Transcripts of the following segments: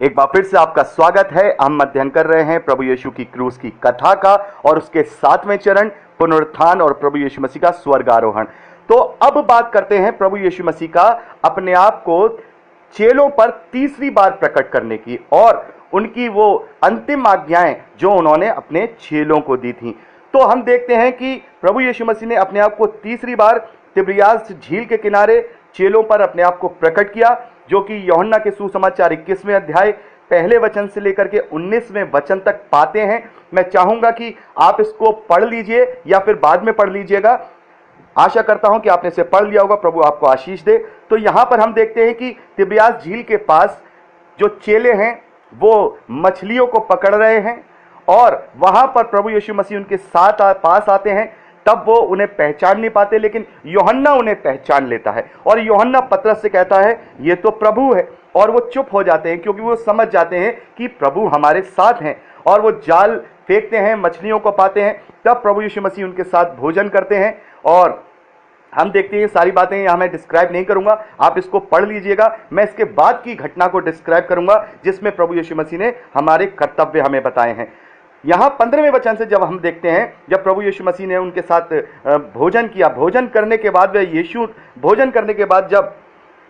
एक बार फिर से आपका स्वागत है। हम अध्ययन कर रहे हैं प्रभु यीशु की क्रूस की कथा का और उसके 7वें चरण पुनरुत्थान और प्रभु यीशु मसीह का स्वर्गारोहण। तो अब बात करते हैं प्रभु यीशु मसीह का अपने आप को चेलों पर तीसरी बार प्रकट करने की और उनकी वो अंतिम आज्ञाएं जो उन्होंने अपने चेलों को दी थी। तो हम देखते हैं कि प्रभु यीशु मसीह ने अपने आप को तीसरी बार तिब्रियास झील के किनारे चेलों पर अपने आप को प्रकट किया, जो कि यूहन्ना के सुसमाचार 21वें अध्याय पहले वचन से लेकर के 19वें वचन तक पाते हैं। मैं चाहूंगा कि आप इसको पढ़ लीजिए या फिर बाद में पढ़ लीजिएगा। आशा करता हूं कि आपने इसे पढ़ लिया होगा। प्रभु आपको आशीष दे। तो यहां पर हम देखते हैं कि तिब्रियास झील के पास जो चेले हैं वो मछलियों को पकड़ रहे हैं और वहां पर प्रभु यीशु मसीह उनके साथ पास आते हैं। तब वो उन्हें पहचान नहीं पाते, लेकिन यूहन्ना उन्हें पहचान लेता है और यूहन्ना पतरस से कहता है ये तो प्रभु है। और वो चुप हो जाते हैं क्योंकि वो समझ जाते हैं कि प्रभु हमारे साथ हैं और वो जाल फेंकते हैं, मछलियों को पाते हैं। तब प्रभु यीशु मसीह उनके साथ भोजन करते हैं और हम देखते हैं सारी बातें यहाँ मैं डिस्क्राइब नहीं करूंगा, आप इसको पढ़ लीजिएगा। मैं इसके बाद की घटना को डिस्क्राइब करूंगा जिसमें प्रभु यीशु मसीह ने हमारे कर्तव्य हमें बताए हैं। यहाँ 15वें वचन से जब हम देखते हैं, जब प्रभु यीशु मसीह ने उनके साथ भोजन किया, भोजन करने के बाद भोजन करने के बाद जब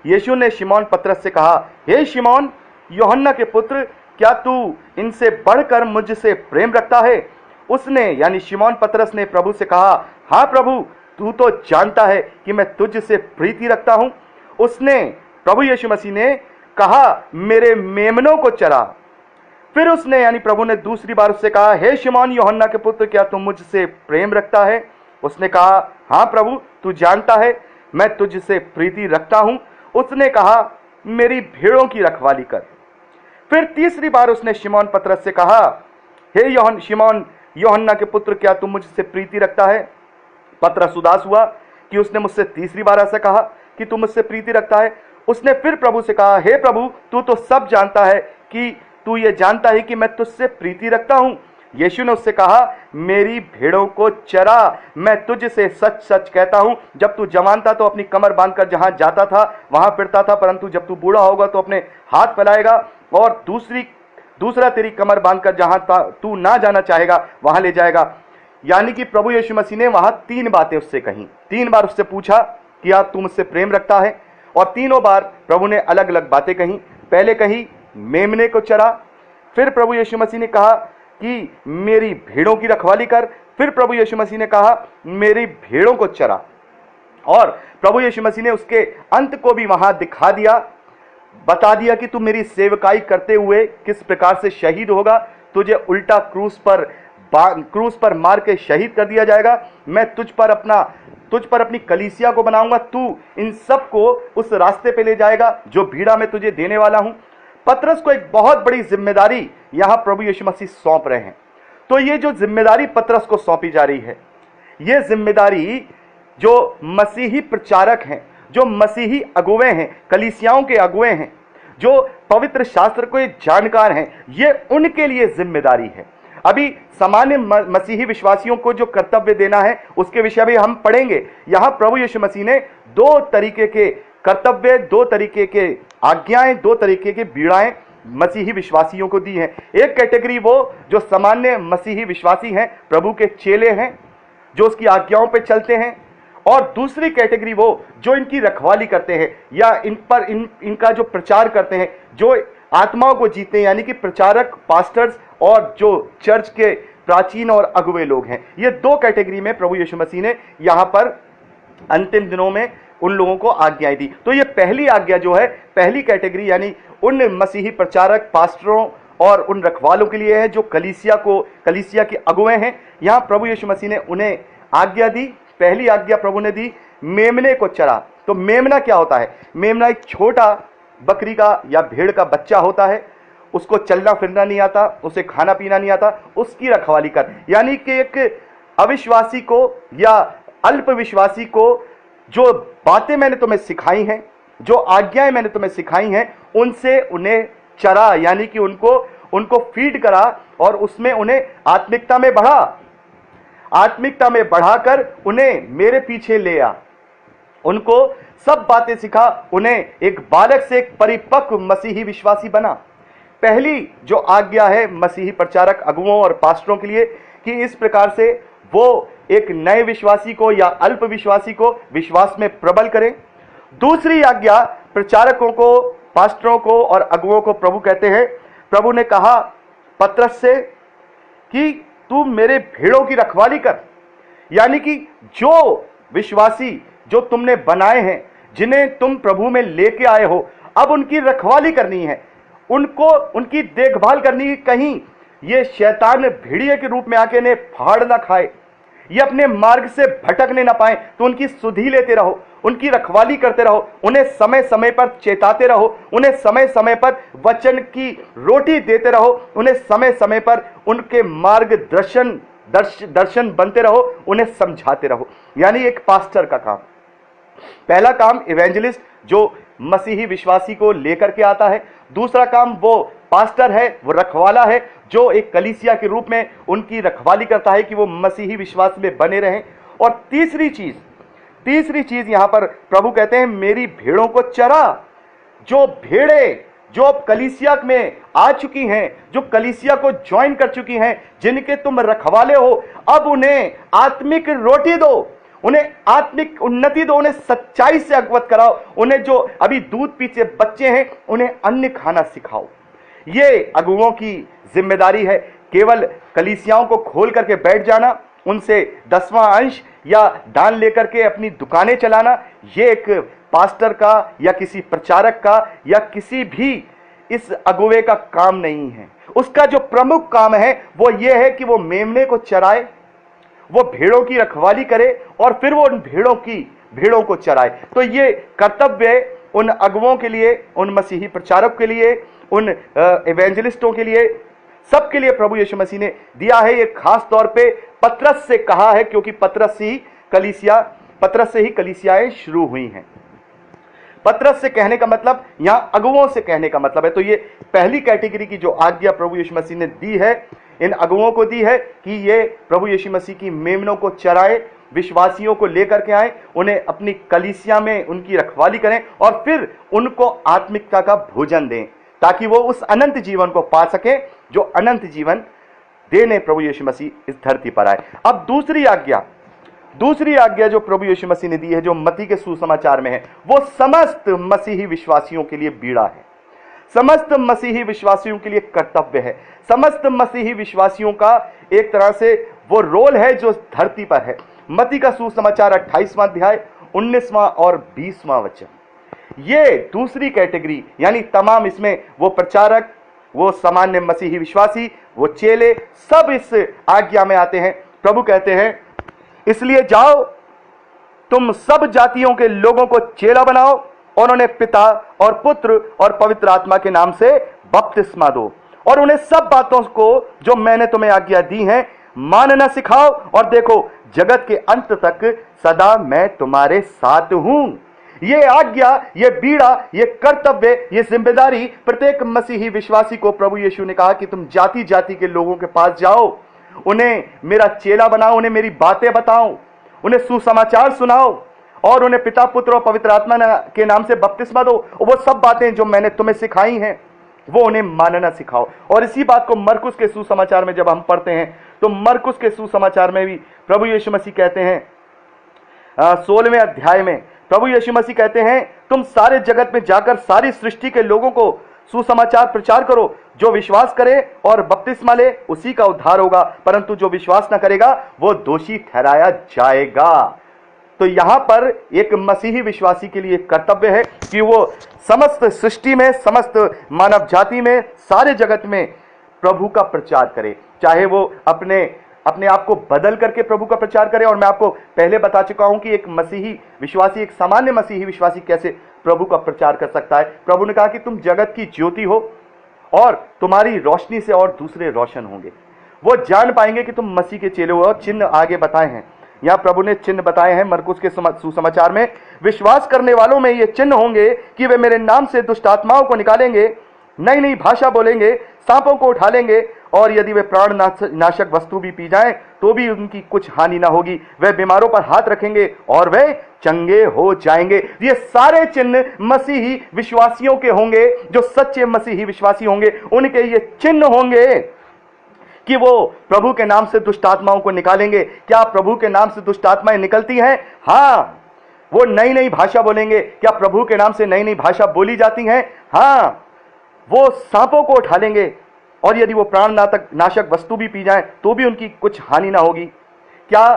यीशु ने शिमोन पतरस से कहा, हे शिमोन यूहन्ना के पुत्र, क्या तू इनसे बढ़कर मुझसे प्रेम रखता है? उसने यानी शिमोन पतरस ने प्रभु से कहा, हाँ प्रभु, तू तो जानता है कि मैं तुझसे प्रीति रखता हूं। उसने प्रभु यीशु मसीह ने कहा, मेरे मेमनों को चरा। फिर उसने यानी प्रभु ने दूसरी बार उससे कहा, हे शिमोन यूहन्ना के पुत्र, क्या तू मुझसे प्रेम रखता है? उसने कहा, हाँ प्रभु, तू जानता है मैं तुझसे प्रीति रखता हूं। उसने कहा, मेरी भेड़ों की रखवाली कर। फिर तीसरी बार उसने शिमोन पतरस से कहा, हे शिमोन यूहन्ना के पुत्र, क्या तू मुझसे प्रीति रखता है? पतरस उदास हुआ कि उसने मुझसे तीसरी बार ऐसा कहा कि तू मुझसे प्रीति रखता है। उसने फिर प्रभु से कहा, हे प्रभु, तू तो सब जानता है कि तू ये जानता है कि मैं तुझसे प्रीति रखता हूं। यीशु ने उससे कहा, मेरी भेड़ों को चरा। मैं तुझसे सच सच कहता हूं, जब तू जवान था तो अपनी कमर बांधकर जहां जाता था वहां फिरता था, परंतु जब तू बूढ़ा होगा तो अपने हाथ फैलाएगा और दूसरा तेरी कमर बांधकर जहां तू ना जाना चाहेगा वहां ले जाएगा। यानी कि प्रभु यीशु मसीह ने वहां 3 बातें उससे कही। 3 बार उससे पूछा कि आप तू मुझसे प्रेम रखता है, और तीनों बार प्रभु ने अलग अलग बातें कही। पहले कही, मेमने को चरा। फिर प्रभु यीशु मसीह ने कहा कि मेरी भेड़ों की रखवाली कर। फिर प्रभु यीशु मसीह ने कहा, मेरी भेड़ों को चरा। और प्रभु यीशु मसीह ने उसके अंत को भी वहां दिखा दिया, बता दिया कि तू मेरी सेवकाई करते हुए किस प्रकार से शहीद होगा। तुझे उल्टा क्रूस पर मार के शहीद कर दिया जाएगा। मैं तुझ पर अपनी कलीसिया को बनाऊंगा। तू इन सब को उस रास्ते पे ले जाएगा जो भीड़ा में तुझे देने वाला हूं। पतरस को एक बहुत बड़ी जिम्मेदारी यहां प्रभु यीशु मसीह सौंप रहे हैं। तो ये जो जिम्मेदारी पतरस को सौंपी जा रही है, ये जिम्मेदारी जो मसीही प्रचारक हैं, जो मसीही अगुवे हैं, कलीसियाओं के अगुवे हैं, जो पवित्र शास्त्र को जानकार हैं, ये उनके लिए जिम्मेदारी है। अभी सामान्य मसीही विश्वासियों को जो कर्तव्य देना है उसके विषय में हम पढ़ेंगे। यहां प्रभु यीशु मसीह ने 2 तरीके के कर्तव्य, 2 तरीके के आज्ञाएं, 2 तरीके के बीड़ाएं मसीही विश्वासियों को दी हैं। एक कैटेगरी वो जो सामान्य मसीही विश्वासी हैं, प्रभु के चेले हैं, जो उसकी आज्ञाओं पे चलते हैं, और दूसरी कैटेगरी वो जो इनकी रखवाली करते हैं या इनका जो प्रचार करते हैं, जो आत्माओं को जीते हैं, यानी कि प्रचारक, पास्टर्स और जो चर्च के प्राचीन और अगुवे लोग हैं। ये 2 कैटेगरी में प्रभु यीशु मसीह ने यहां पर अंतिम दिनों में उन लोगों को आज्ञाएं दी। तो ये पहली आज्ञा जो है, पहली कैटेगरी यानी उन मसीही प्रचारक, पास्टरों और उन रखवालों के लिए है जो कलीसिया के अगुवे हैं। यहां प्रभु यीशु मसीह ने उन्हें आज्ञा दी। पहली आज्ञा प्रभु ने दी, मेमने को चरा। तो मेमना क्या होता है? मेमना एक छोटा बकरी का या भेड़ का बच्चा होता है। उसको चलना फिरना नहीं आता, उसे खाना पीना नहीं आता, उसकी रखवाली कर। यानी कि एक अविश्वासी को या अल्पविश्वासी को जो बातें मैंने तुम्हें सिखाई हैं, जो आज्ञाएं मैंने तुम्हें सिखाई हैं, उनसे उन्हें चरा, यानी कि उनको फीड करा और उसमें उन्हें आत्मिकता में बढ़ाकर उन्हें मेरे पीछे ले आ। उनको सब बातें सिखा, उन्हें एक बालक से एक परिपक्व मसीही विश्वासी बना। पहली जो आज्ञा है मसीही प्रचारक अगुओं और पास्टरों के लिए कि इस प्रकार से वो एक नए विश्वासी को या अल्प विश्वासी को विश्वास में प्रबल करें। दूसरी आज्ञा प्रचारकों को, पास्टरों को और अगुओं को प्रभु कहते हैं, प्रभु ने कहा पतरस से कि तू मेरे भेड़ों की रखवाली कर। यानी कि जो विश्वासी जो तुमने बनाए हैं, जिन्हें तुम प्रभु में लेके आए हो, अब उनकी रखवाली करनी है, उनको उनकी देखभाल करनी है, कहीं ये शैतान भेड़िए के रूप में आके इन्हें फाड़ ना खाए, ये अपने मार्ग से भटकने ना पाए। तो उनकी सुधि लेते रहो, उनकी रखवाली करते रहो, उन्हें समय समय पर चेताते रहो, उन्हें समय समय पर वचन की रोटी देते रहो, उन्हें समय समय पर उनके मार्गदर्शन दर्शन बनते रहो, उन्हें समझाते रहो। यानी एक पास्टर का काम, पहला काम इवेंजलिस्ट जो मसीही विश्वासी को लेकर के आता है, दूसरा काम वो पास्टर है, वो रखवाला है जो एक कलीसिया के रूप में उनकी रखवाली करता है कि वो मसीही विश्वास में बने रहें। और तीसरी चीज यहां पर प्रभु कहते हैं मेरी भेड़ों को चरा। जो भेड़े जो अब कलीसिया में आ चुकी हैं, जो कलीसिया को ज्वाइन कर चुकी हैं, जिनके तुम रखवाले हो, अब उन्हें आत्मिक रोटी दो, उन्हें आत्मिक उन्नति दो, उन्हें सच्चाई से अवगत कराओ, उन्हें जो अभी दूध पीते बच्चे हैं उन्हें अन्य खाना सिखाओ। ये अगुओं की जिम्मेदारी है। केवल कलीसियाओं को खोल करके बैठ जाना, उनसे 10वां अंश या दान लेकर के अपनी दुकानें चलाना, ये एक पास्टर का या किसी प्रचारक का या किसी भी इस अगुवे का काम नहीं है। उसका जो प्रमुख काम है वो ये है कि वो मेमने को चराए, वो भेड़ों की रखवाली करे और फिर वो उन भेड़ों को चराए। तो ये कर्तव्य उन अगुओं के लिए, उन मसीही प्रचारक के लिए, उन इवेंजलिस्टों के लिए, सबके लिए प्रभु यीशु मसीह ने दिया है। ये खास तौर पे पतरस से कहा है क्योंकि पतरस से ही कलीसियाएं शुरू हुई हैं। पतरस से कहने का मतलब यहां अगुओं से कहने का मतलब है। तो ये पहली कैटेगरी की जो आज्ञा प्रभु यीशु मसीह ने दी है, इन अगुओं को दी है कि ये प्रभु यीशु मसीह की मेमनों को चराए, विश्वासियों को लेकर के आए, उन्हें अपनी कलीसिया में उनकी रखवाली करें और फिर उनको आत्मिकता का भोजन दें ताकि वो उस अनंत जीवन को पा सके जो अनंत जीवन देने प्रभु यीशु मसीह इस धरती पर आए। अब दूसरी आज्ञा जो प्रभु यीशु मसीह ने दी है, जो मत्ती के सुसमाचार में है, वो समस्त मसीही विश्वासियों के लिए बीड़ा है, समस्त मसीही विश्वासियों के लिए कर्तव्य है, समस्त मसीही विश्वासियों का एक तरह से वो रोल है जो धरती पर है। मत्ती का सुसमाचार 28वां अध्याय 19वां और 20वां वचन, ये दूसरी कैटेगरी, यानी तमाम इसमें वो प्रचारक, वो सामान्य मसीही विश्वासी, वो चेले, सब इस आज्ञा में आते हैं। प्रभु कहते हैं इसलिए जाओ तुम सब जातियों के लोगों को चेला बनाओ और उन्हें पिता और पुत्र और पवित्र आत्मा के नाम से बपतिस्मा दो और उन्हें सब बातों को जो मैंने तुम्हें आज्ञा दी है मानना सिखाओ, और देखो जगत के अंत तक सदा मैं तुम्हारे साथ हूं। ये आज्ञा, ये बीड़ा, ये कर्तव्य, ये जिम्मेदारी प्रत्येक मसीही विश्वासी को प्रभु यीशु ने कहा कि तुम जाति जाति के लोगों के पास जाओ, उन्हें मेरा चेला बनाओ, उन्हें मेरी बातें बताओ, उन्हें सुसमाचार सुनाओ और उन्हें पिता पुत्र और पवित्र आत्मा के नाम से बपतिस्मा दो। वो सब बातें जो मैंने तुम्हें सिखाई हैं वो उन्हें मानना सिखाओ। और इसी बात को मरकुस के सुसमाचार में जब हम पढ़ते हैं तो मरकुस के सुसमाचार में भी प्रभु यीशु मसीह कहते हैं 16वें अध्याय में प्रभु यीशु मसीह कहते हैं तुम सारे जगत में जाकर सारी सृष्टि के लोगों को सुसमाचार प्रचार करो, जो विश्वास करे और बपतिस्मा ले उसी का उद्धार होगा, परंतु जो विश्वास न करेगा वो दोषी ठहराया जाएगा। तो यहां पर एक मसीही विश्वासी के लिए कर्तव्य है कि वो समस्त सृष्टि में, समस्त मानव जाति में, सारे जगत में प्रभु का प्रचार करे, चाहे वो अपने आप को बदल करके प्रभु का प्रचार करे। और मैं आपको पहले बता चुका हूं कि एक मसीही विश्वासी, एक सामान्य मसीही विश्वासी कैसे प्रभु का प्रचार कर सकता है। प्रभु ने कहा कि तुम जगत की ज्योति हो और तुम्हारी रोशनी से और दूसरे रोशन होंगे। वो जान पाएंगे कि तुम मसीह के चेले हो। और चिन्ह आगे बताए हैं, यहां प्रभु ने चिन्ह बताए हैं मरकुस के सुसमाचार में, विश्वास करने वालों में ये चिन्ह होंगे कि वे मेरे नाम से दुष्ट आत्माओं को निकालेंगे, नई नई भाषा बोलेंगे, सांपों को उठा लेंगे और यदि वे प्राण नाशक वस्तु भी पी जाएं तो भी उनकी कुछ हानि ना होगी। वे बीमारों पर हाथ रखेंगे और वे चंगे हो जाएंगे। ये सारे चिन्ह मसीही विश्वासियों के होंगे, जो सच्चे मसीही विश्वासी होंगे उनके ये चिन्ह होंगे कि वो प्रभु के नाम से दुष्ट आत्माओं को निकालेंगे। क्या प्रभु के नाम से दुष्ट आत्माएं निकलती हैं? हाँ। वो नई नई भाषा बोलेंगे। क्या प्रभु के नाम से नई नई भाषा बोली जाती हैं? हाँ। वो सांपों को उठा लेंगे और यदि वो प्राण नाशक वस्तु भी पी जाए तो भी उनकी कुछ हानि ना होगी। क्या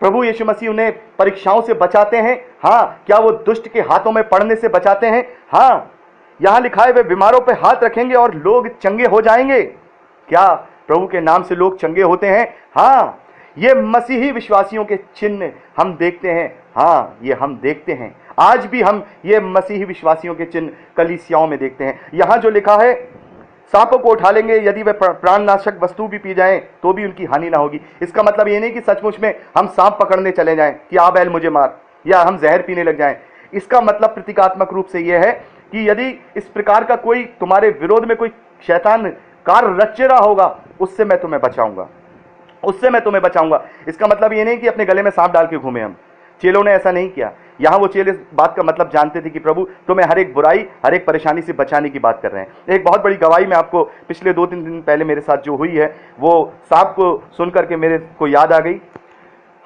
प्रभु यीशु मसीह उन्हें परीक्षाओं से बचाते हैं? हाँ। क्या वो दुष्ट के हाथों में पड़ने से बचाते हैं? हाँ। यहां लिखा है वे बीमारों पर हाथ रखेंगे और लोग चंगे हो जाएंगे। क्या प्रभु के नाम से लोग चंगे होते हैं? हाँ। ये मसीही विश्वासियों के चिन्ह हम देखते हैं। हाँ, ये हम देखते हैं। आज भी हम ये मसीही विश्वासियों के चिन्ह कलीसियाओं में देखते हैं। यहां जो लिखा है, सांपों को उठा लेंगे, यदि वे प्राणनाशक वस्तु भी पी जाएं तो भी उनकी हानि ना होगी। इसका मतलब ये नहीं कि सचमुच में हम सांप पकड़ने चले जाएं कि आ बैल मुझे मार, या हम जहर पीने लग जाएं। इसका मतलब प्रतीकात्मक रूप से यह है कि यदि इस प्रकार का कोई तुम्हारे विरोध में कोई शैतान कार्य रच रहा होगा, उससे मैं तुम्हें बचाऊंगा, उससे मैं तुम्हें बचाऊंगा। इसका मतलब ये नहीं कि अपने गले में सांप डाल के घूमे हम। चेलों ने ऐसा नहीं किया। यहां वो चेले इस बात का मतलब जानते थे कि प्रभु तुम्हें हर एक बुराई, हर एक परेशानी से बचाने की बात कर रहे हैं। एक बहुत बड़ी गवाही में आपको पिछले 2-3 दिन पहले मेरे साथ जो हुई है, वो सांप को सुन करके मेरे को याद आ गई।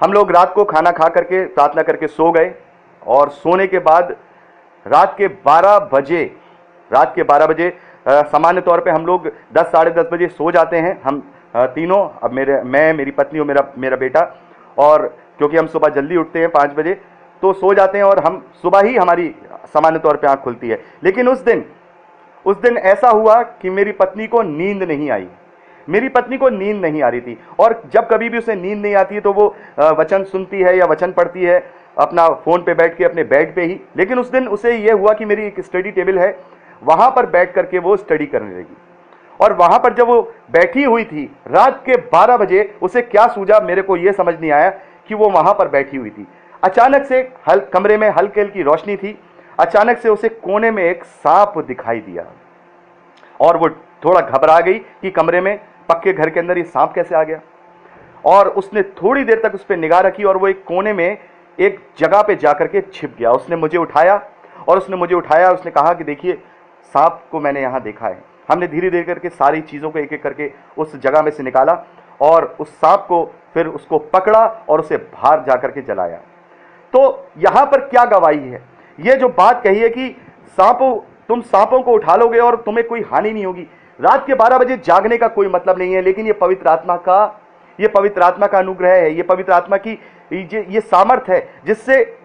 हम लोग रात को खाना खा करके प्रार्थना करके सो गए और सोने के बाद रात के 12 बजे सामान्य तौर पे हम लोग 10 साढ़े 10 बजे सो जाते हैं। हम तीनों, अब मैं, मेरी पत्नी और मेरा बेटा, और क्योंकि हम सुबह जल्दी उठते हैं 5 बजे, तो सो जाते हैं और हम सुबह ही हमारी सामान्य तौर पे आंख खुलती है। लेकिन उस दिन ऐसा हुआ कि मेरी पत्नी को नींद नहीं आई। मेरी पत्नी को नींद नहीं आ रही थी, और जब कभी भी उसे नींद नहीं आती है तो वो वचन सुनती है या वचन पढ़ती है अपना फोन पे बैठ के अपने बेड पे ही। लेकिन उस दिन उसे यह हुआ कि मेरी एक स्टडी टेबल है, वहां पर बैठ करके वो स्टडी करने लगी। और वहां पर जब वो बैठी हुई थी रात के 12 बजे, उसे क्या सूझा मेरे को यह समझ नहीं आया कि वो वहां पर बैठी हुई थी। अचानक से कमरे में हल्की हल्की रोशनी थी। अचानक से उसे कोने में एक सांप दिखाई दिया और वो थोड़ा घबरा गई कि कमरे में, पक्के घर के अंदर ये सांप कैसे आ गया। और उसने थोड़ी देर तक उस पर निगाह रखी और वो एक कोने में एक जगह पे जाकर के छिप गया। उसने मुझे उठाया, उसने कहा कि देखिए, सांप को मैंने यहां देखा है। हमने धीरे धीरे करके सारी चीजों को एक एक करके उस जगह में से निकाला और उस सांप को फिर उसको पकड़ा और उसे बाहर जाकर के जलाया। तो यहां पर क्या गवाही है? ये जो बात कही है कि तुम सांपों को उठा लोगे और तुम्हें कोई हानि नहीं होगी। रात के 12 बजे जागने का कोई मतलब नहीं है, लेकिन ये पवित्र आत्मा का अनुग्रह है। ये पवित्र आत्मा की ये सामर्थ्य है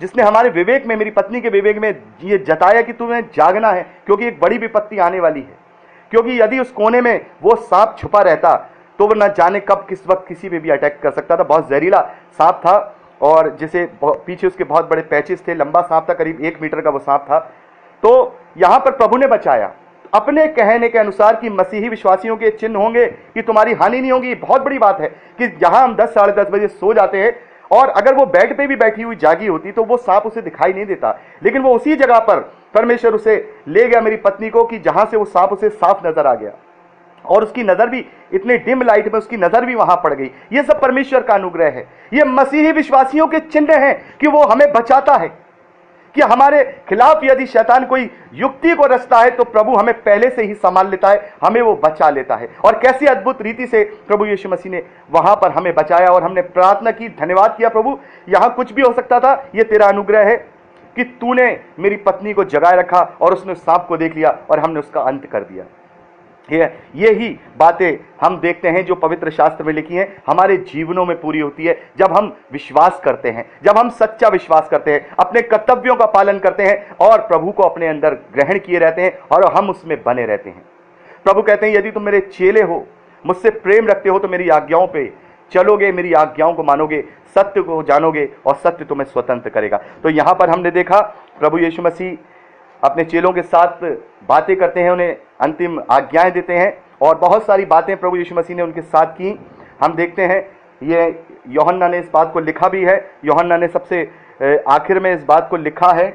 जिसने हमारे विवेक में, मेरी पत्नी के विवेक में ये जताया कि तुम्हें जागना है, क्योंकि एक बड़ी विपत्ति आने वाली है। क्योंकि यदि उस कोने में वो सांप छुपा रहता तो वो न जाने कब किस वक्त किसी पे भी अटैक कर सकता था। बहुत जहरीला सांप था और जिसे पीछे उसके बहुत बड़े पैचेस थे, लंबा सांप था, करीब 1 मीटर का वो सांप था। तो यहां पर प्रभु ने बचाया अपने कहने के अनुसार कि मसीही विश्वासियों के चिन्ह होंगे कि तुम्हारी हानि नहीं होगी। बहुत बड़ी बात है कि जहां हम 10 साढ़े 10 बजे सो जाते हैं और अगर वो बेड पे भी बैठी हुई जागी होती तो वो सांप उसे दिखाई नहीं देता, लेकिन वो उसी जगह पर परमेश्वर उसे ले गया, मेरी पत्नी को, कि जहां से वो सांप उसे साफ नजर आ गया और उसकी नजर भी इतने डिम लाइट में उसकी नजर भी वहां पड़ गई। ये सब परमेश्वर का अनुग्रह है। ये मसीही विश्वासियों के चिन्ह हैं कि वो हमें बचाता है, कि हमारे खिलाफ यदि शैतान कोई युक्ति को रचता है तो प्रभु हमें पहले से ही संभाल लेता है, हमें वो बचा लेता है। और कैसी अद्भुत रीति से प्रभु यीशु मसीह ने वहां पर हमें बचाया। और हमने प्रार्थना की, धन्यवाद किया, प्रभु यहां कुछ भी हो सकता था, ये तेरा अनुग्रह है कि तूने मेरी पत्नी को जगाए रखा और उसने सांप को देख लिया और हमने उसका अंत कर दिया। ये ही बातें हम देखते हैं जो पवित्र शास्त्र में लिखी हैं, हमारे जीवनों में पूरी होती है जब हम विश्वास करते हैं, जब हम सच्चा विश्वास करते हैं, अपने कर्तव्यों का पालन करते हैं और प्रभु को अपने अंदर ग्रहण किए रहते हैं और हम उसमें बने रहते हैं। प्रभु कहते हैं, यदि तुम मेरे चेले हो, मुझसे प्रेम रखते हो, तो मेरी आज्ञाओं पे चलोगे, मेरी आज्ञाओं को मानोगे, सत्य को जानोगे और सत्य तुम्हें स्वतंत्र करेगा। तो यहां पर हमने देखा प्रभु यीशु मसीह अपने चेलों के साथ बातें करते हैं, उन्हें अंतिम आज्ञाएं देते हैं और बहुत सारी बातें प्रभु यीशु मसीह ने उनके साथ की। हम देखते हैं, ये यूहन्ना ने इस बात को लिखा भी है। यूहन्ना ने सबसे आखिर में इस बात को लिखा है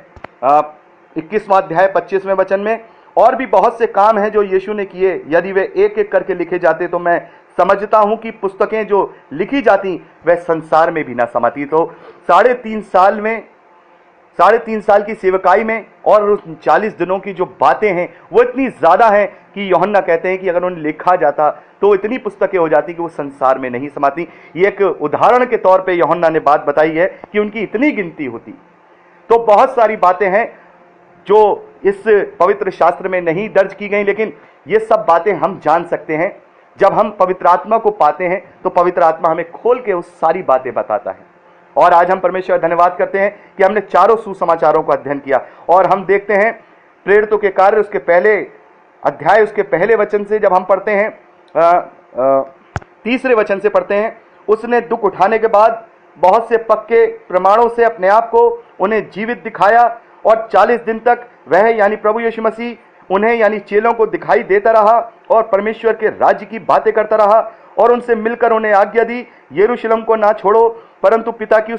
21वां अध्याय 25वें वचन में, और भी बहुत से काम हैं जो यीशु ने किए, यदि वे एक एक करके लिखे जाते तो मैं समझता हूं कि पुस्तकें जो लिखी जाती वह संसार में भी ना समाती। तो 3.5 साल की सेवकाई में और उस 40 दिनों की जो बातें हैं वो इतनी ज्यादा हैं कि यूहन्ना कहते हैं कि अगर उन्हें लिखा जाता तो इतनी पुस्तकें हो जाती कि वो संसार में नहीं समाती। ये एक उदाहरण के तौर पे यूहन्ना ने बात बताई है कि उनकी इतनी गिनती होती। तो बहुत सारी बातें हैं जो इस पवित्र शास्त्र में नहीं दर्ज की गई, लेकिन ये सब बातें हम जान सकते हैं जब हम पवित्र आत्मा को पाते हैं। तो पवित्र आत्मा हमें खोल के उस सारी बातें बताता है। और आज हम परमेश्वर धन्यवाद करते हैं कि हमने चारों सुसमाचारों का अध्ययन किया और हम देखते हैं प्रेरितों के कार्य उसके पहले अध्याय उसके पहले वचन से जब हम पढ़ते हैं 3 वचन से पढ़ते हैं, उसने दुख उठाने के बाद बहुत से पक्के प्रमाणों से अपने आप को उन्हें जीवित दिखाया और 40 दिन तक वह यानी प्रभु यीशु मसीह उन्हें यानी चेलों को दिखाई देता रहा और परमेश्वर के राज्य की बातें करता रहा और उनसे मिलकर उन्हें आज्ञा दी, यरूशलेम को ना छोड़ो परंतु पिता की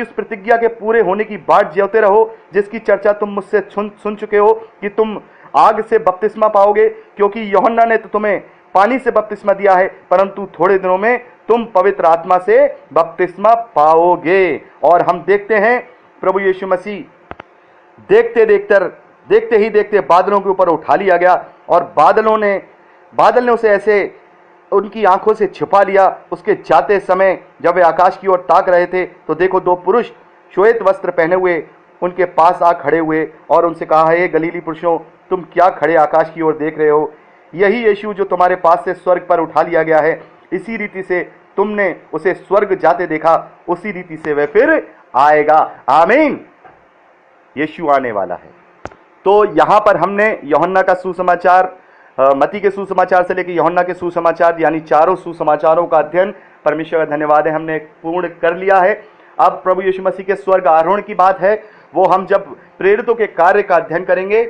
उस प्रतिज्ञा के पूरे होने की बाट जोते रहो, जिसकी चर्चा तुम मुझसे सुन चुके हो कि तुम आग से बपतिस्मा पाओगे, क्योंकि यूहन्ना ने तो तुम्हें पानी से बपतिस्मा दिया है, परंतु थोड़े दिनों में तुम पवित्र आत्मा से बपतिस्मा पाओगे। और हम देखते हैं प्रभु यीशु मसीह देखते ही देखते बादलों के ऊपर उठा लिया गया और बादल ने उसे ऐसे उनकी आंखों से छिपा लिया। उसके जाते समय जब वे आकाश की ओर ताक रहे थे तो देखो 2 पुरुष श्वेत वस्त्र पहने हुए उनके पास आ खड़े हुए और उनसे कहा, हे गलीली पुरुषों, तुम क्या खड़े आकाश की ओर देख रहे हो? यही यीशु जो तुम्हारे पास से स्वर्ग पर उठा लिया गया है, इसी रीति से तुमने उसे स्वर्ग जाते देखा, उसी रीति से वह फिर आएगा। आमीन। यीशु आने वाला है। तो यहां पर हमने यूहन्ना का सुसमाचार, मत्ती के सुसमाचार से लेकर यूहन्ना के सुसमाचार यानी चारों सुसमाचारों का अध्ययन, परमेश्वर का धन्यवाद है, हमने पूर्ण कर लिया है। अब प्रभु यीशु मसीह के स्वर्ग आरोहण की बात है, वो हम जब प्रेरितों के कार्य का अध्ययन करेंगे,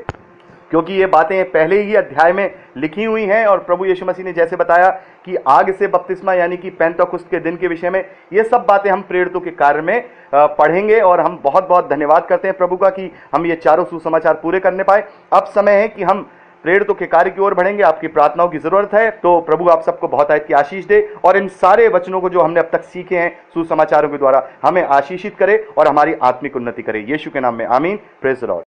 क्योंकि ये बातें पहले ही अध्याय में लिखी हुई हैं और प्रभु यीशु मसीह ने जैसे बताया कि आग से बपतिस्मा यानी कि पेंतकुस्त के दिन के विषय में, ये सब बातें हम प्रेरितों के कार्य में पढ़ेंगे। और हम बहुत बहुत धन्यवाद करते हैं प्रभु का कि हम ये चारों सुसमाचार पूरे करने पाए। अब समय है कि हम प्रेरितों के कार्य की ओर बढ़ेंगे। आपकी प्रार्थनाओं की जरूरत है, तो प्रभु आप सबको बहुत की आशीष दे और इन सारे वचनों को जो हमने अब तक सीखे हैं सुसमाचारों के द्वारा हमें आशीषित करे और हमारी आत्मिक उन्नति करे। यीशु के नाम में आमीन। Praise the Lord.